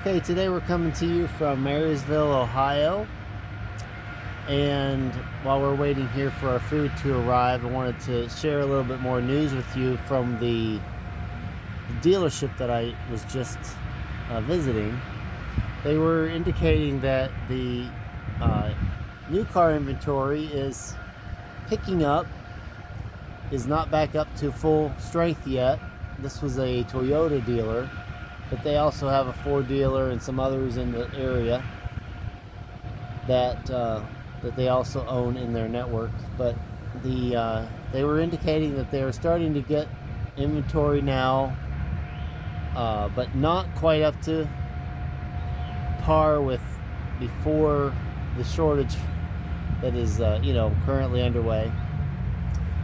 Okay, today we're coming to you from Marysville, Ohio. And while we're waiting here for our food to arrive, I wanted to share a little bit more news with you from the dealership that I was just visiting. They were indicating that the new car inventory is picking up, is not back up to full strength yet. This was a Toyota dealer, but they also have a Ford dealer and some others in the area that they also own in their network. But they were indicating that they are starting to get inventory now, but not quite up to par with before the shortage that is currently underway.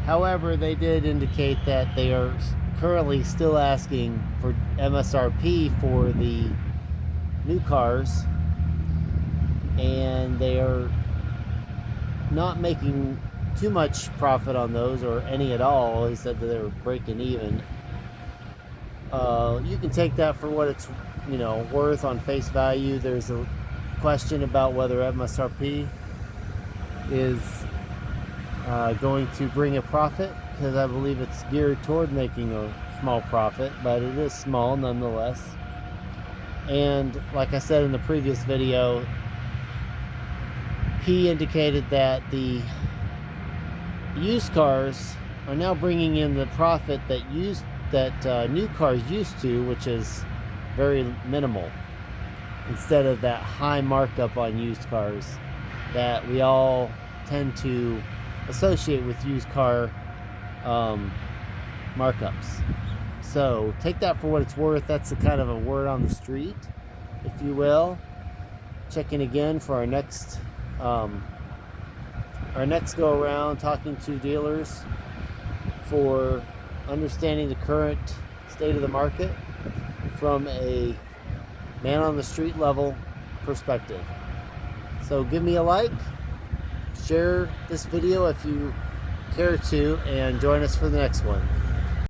However, they did indicate that they are currently still asking for MSRP for the new cars, and they are not making too much profit on those, or any at all. They said that they were breaking even. You can take that for what it's worth on face value. There's a question about whether MSRP is going to bring a profit, because I believe it's geared toward making a small profit, but it is small nonetheless. And like I said in the previous video, he indicated that the used cars are now bringing in the profit that new cars used to, which is very minimal, instead of that high markup on used cars that we all tend to associate with used car markups. So take that for what it's worth. That's a kind of a word on the street, if you will. Check in again for our next go around, talking to dealers for understanding the current state of the market from a man on the street level perspective. So give me a like, share this video if you care to, and join us for the next one.